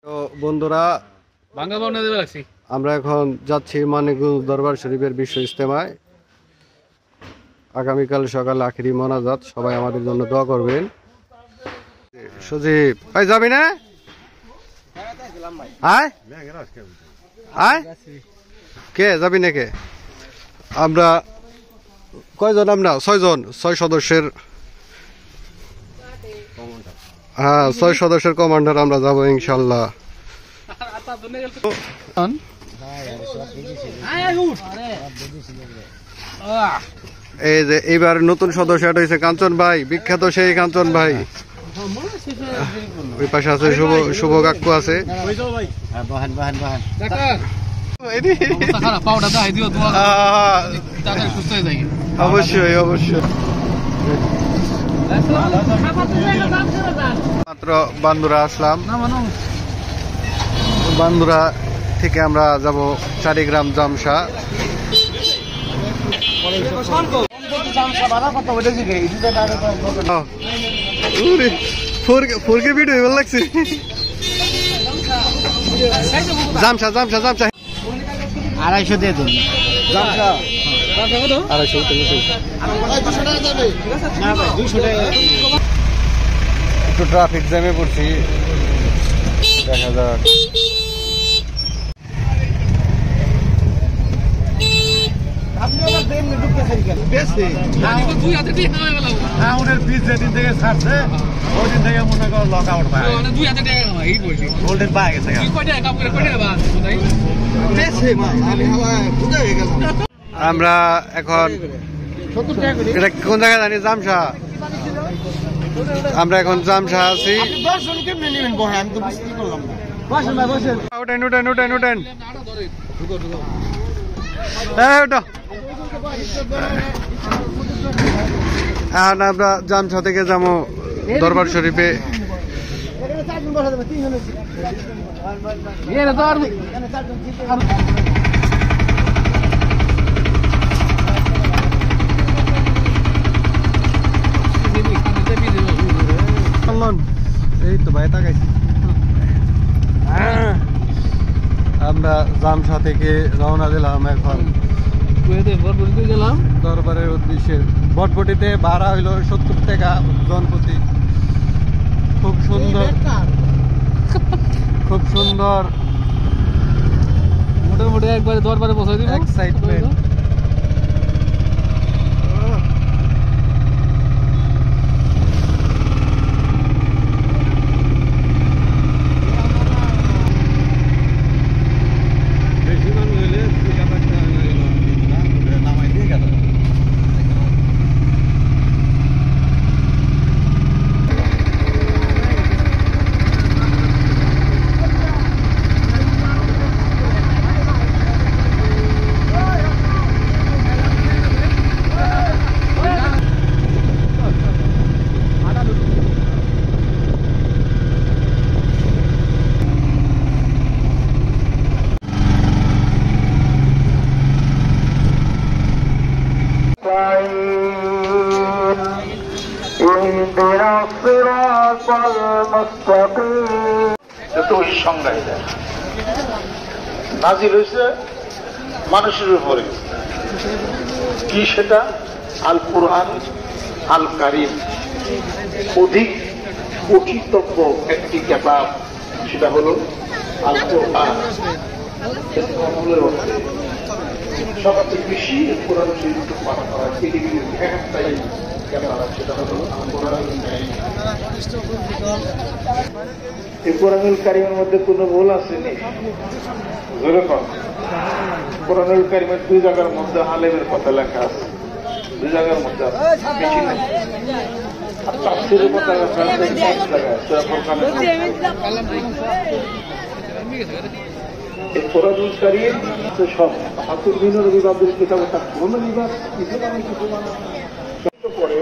তো বন্ধুরা আমরা এখন যাচ্ছি মানিকগঞ্জ দরবার শরীফের বিশ্ব ইজতেমায়। আগামীকাল সকালে আখেরি মোনাজাত, সবাই আমাদের জন্য দোয়া করবেন। সজীব ভাই যাবি না? আয় আয় কে যাবি না? কে আমরা কয়জন? আমরা 6 জন, 6 সদস্যের, হ্যাঁ 6 সদস্যের কমান্ডার আমরা যাবো ইনশাল্লাহ। এই যে এইবার নতুন সদস্য হয়েছে কাঞ্চন ভাই, বিখ্যাত সেই কাঞ্চন ভাই। ওই পাশে আছে শুভ কাকু আছে। অবশ্যই অবশ্যই। মাত্র বান্দুরা আসলাম, বান্দুরা থেকে আমরা যাব চারিগ্রাম জামসা। ফোরকে ভিডিও ভালো লাগছে। জামসা জামসা জামসা 250 দিয়ে দিন। জামসা 250 একটু ট্রাফিক জ্যামে পড়ছি, দেখা যাক। আমরা এখন এটা কোন জায়গায় জানি? জামসা। আমরা এখন জামসা আছি। উঠেন উঠেন উঠেন উঠেন, এখন আমরা জামসা থেকে যাবো দরবার শরীফে। এই তো ভাই তাকাইছি। আমরা জামসা থেকে রওনা দিলাম এখন দরবারের উদ্দেশ্যে। বটবটিতে ভাড়া হইল 70 টাকা জনপ্রতি। খুব সুন্দর, খুব সুন্দর। মোটামুটি একবারে দরবারে পৌঁছাই দিব। এক্সাইটমেন্ট। নাজিল হয়েছে মানুষের উপরে, কি সেটা? আল কুরআন আল কারীম, অধিক পঠিতব্য একটি কিতাব, সেটা হলো আল কুরআন। সবচেয়ে বেশি কোরআন শরীফ পাঠ করা পৃথিবীর একটাই কিতাব, সেটা হলো আল কুরআনুল কারীম। এই কুরআনুল কারীমের মধ্যে কোনো ভুল আসেনি। কুরআনুল কারীমের 2 জায়গার মধ্যে আলেমের কথা লেখা আছে, 2 জায়গার মধ্যে বেশি নেই। তাফসীরের কথা লেখা আছে 5 জায়গায়। এই কুরআনুল কারীম সব হাতুর বিনর বিবাদের কিতাব, তার কোন বিবাদ কিছু মানে কিছু মানে করে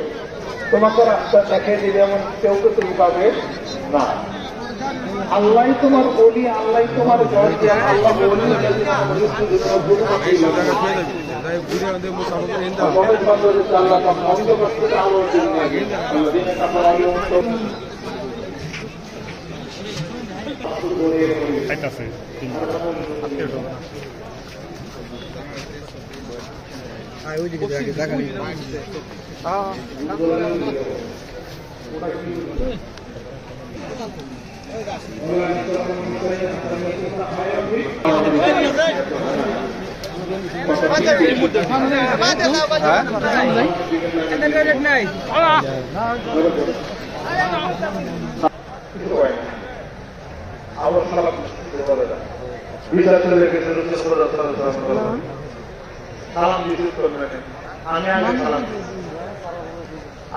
তোমাকে রাস্তা দেখিয়ে দিলে এমন কেউ তো তুমি পাবে না। আল্লাহ তোমার বলি, আল্লাহ তোমার ঘর দেয়া, আল্লাহ বলি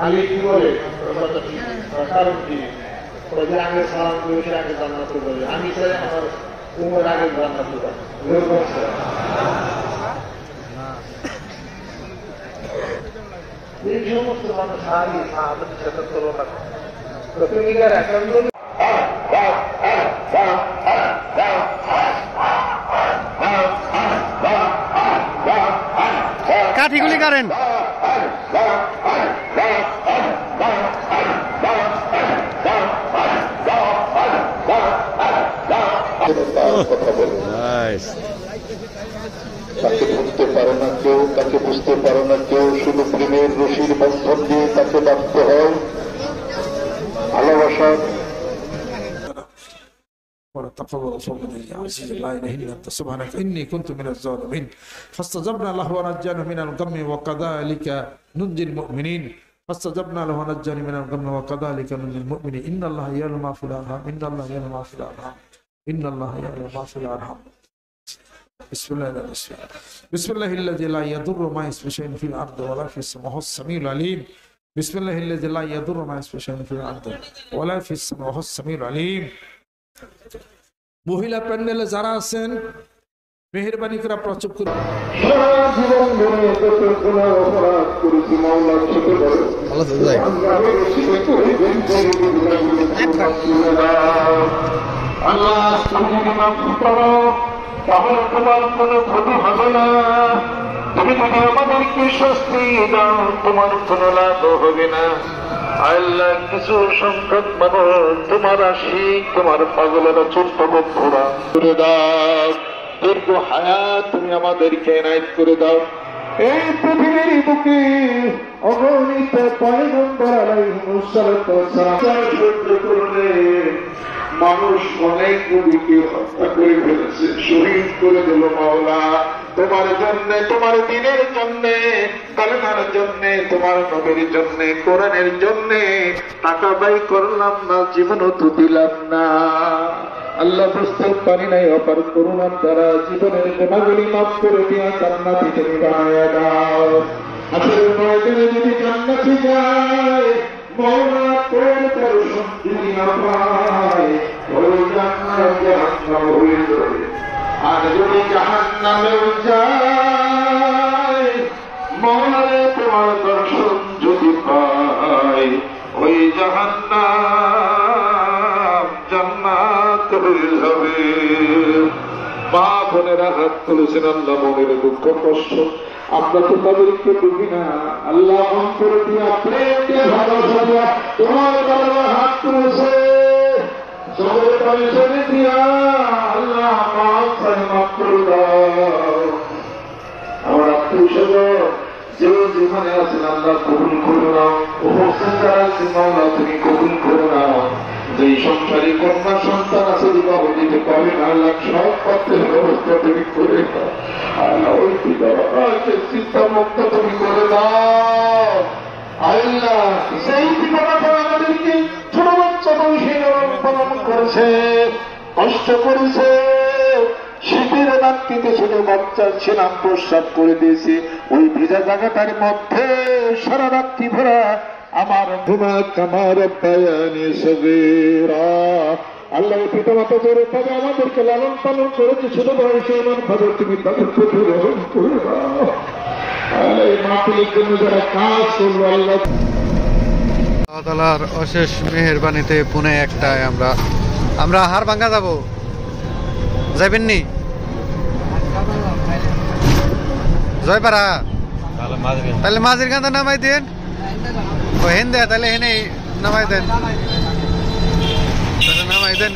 আলী কি বলে কারণ কি আগে সালাম করে আগে জান্নাত করে আমি চাই আমার উমর আগে জান্নাত করে এই সমস্ত মানুষ আগে আমাদের সাথে তুলনা তো তুমি এখন কাঠিগুলি কারেন তাকে বুঝতে পারে না কেউ, তাকে বুঝতে পারে না কেউ, শুধু প্রেমের রশির বন্ধন দিয়ে তাকে বাঁধতে হয়। ভালোবাসা سبحانك إني كنت من الظالمين فاستجبنا له ونجيناه من الغم وكذلك ننجي المؤمنين فاستجبنا له ونجيناه من الغم وكذلك ننجي المؤمنين إن الله يعلم ما في الأرحام إن الله يعلم ما في الأرحام إن الله يعلم ما في الأرحام بسم الله الذي لا يضر مع اسمه شيء في الأرض ولا في السماء وهو السميع العليم بسم الله الذي لا يضر مع اسمه شيء في الأرض ولا في السماء وهو السميع العليم মহিলা প্যান্ডেলে যারা আছেন মেহেরবানি করে প্রচুর করুন। জীবন ধরে অপরাধ করেছি মাওলার সাথে বলে আল্লাহ তুমি যদি মাফ করো তাহলে তোমার কোনো ক্ষতি হবে না, তুমি যদি আমাদেরকে শাস্তি দাও তোমার কোনো লাভ হবে না। আল্লাহ কিছু সংখ্যক মানুষ তোমার আশিক তোমার পাগলেরা ছোট্ট বন্ধুরা করে দাও, দীর্ঘ হায়াত তুমি আমাদেরকে এনায়েত করে দাও। এই পৃথিবীর বুকে অগণিত পয়গম্বর আলাইহিস সালাতু ওয়াস সালাম সহ্য করলে মানুষ অনেক নবীকে হত্যা করে ফেলেছে, শহীদ করে দিল মাওলা তোমার জন্য, তোমার দ্বীনের জন্য, কালেমার জন্য, তোমার নবীর জন্য, কোরআনের জন্য টাকা ব্যয় করলাম না, জীবনও তো দিলাম না। আল্লাহ বুঝতে পারি নাই অপার করুণার দ্বারা জীবনের গুণাগুলি মাফ করে দিয়া জান্নাতি তুমি বানায়া দাও। আসলে ময়দানে যদি জান্নাতি যায় মওলা তোর দর্শন যদি না পায় ওই জান্নাত জাহান্নাম হয়ে যাবে, আর যদি জাহান্নামেও যায় মওলা তোমার দর্শন যদি পায় ওই জাহান্নাম জান্নাত হয়ে যাবে। মা বোনেরা হাত তুলেছেন, আল্লাহ মনের দুঃখ কষ্ট আমরা তো তাদেরকে বুঝি না, আল্লাহ অন্তর দিয়া প্রেম দিয়ে ভালোবাসা দিয়া তোমার বাবা হাত তুলেছে জগৎ পরিচয় দিয়া আল্লাহ মাফ করে দাও। আমার আত্মীয় যে যেখানে আছেন আল্লাহ কবুল করে নাও, উপস্থিত যারা আছেন মাওলা তুমি কবুল করে নাও। যেই সংসারী কন্যা সন্তান আছে বিবাহ দিতে পারে না আল্লাহ সব পথের ব্যবস্থা তুমি করে দাও। আল্লাহ ওই পিতাকে চিন্তা মুক্ত তুমি করে দাও। আল্লাহ সেই পিতামাতা আমাদেরকে ছোট বাচ্চা বয়সে পালন করেছে, কষ্ট করেছে, শীতের রাত্রিতে ছোট বাচ্চার ছিলাম প্রস্রাব করে দিয়েছি, ওই ভিজা জায়গাটার মধ্যে সারা রাত্রি ভরা আমার ধুমা কামার পায়ানি সগীরা। আল্লাহ পিতা মাতা জোরে তবে আমাদেরকে লালন পালন করেছে ছোট বয়সে এমন ভাবে তুমি তাদের প্রতি রহম করে দাও। আল্লাহ মাটির জন্য যারা কাজ করবো আল্লাহ তাআলার অশেষ মেহেরবানিতে পুনে একটাই আমরা হাড়ভাঙ্গা যাব, যাবেননি জয়পাড়া? তাহলে মাঝির গান্ধা নামাই দেন, হেন দেয় তাহলে হেনে নামাই দেন, নামাই দেন।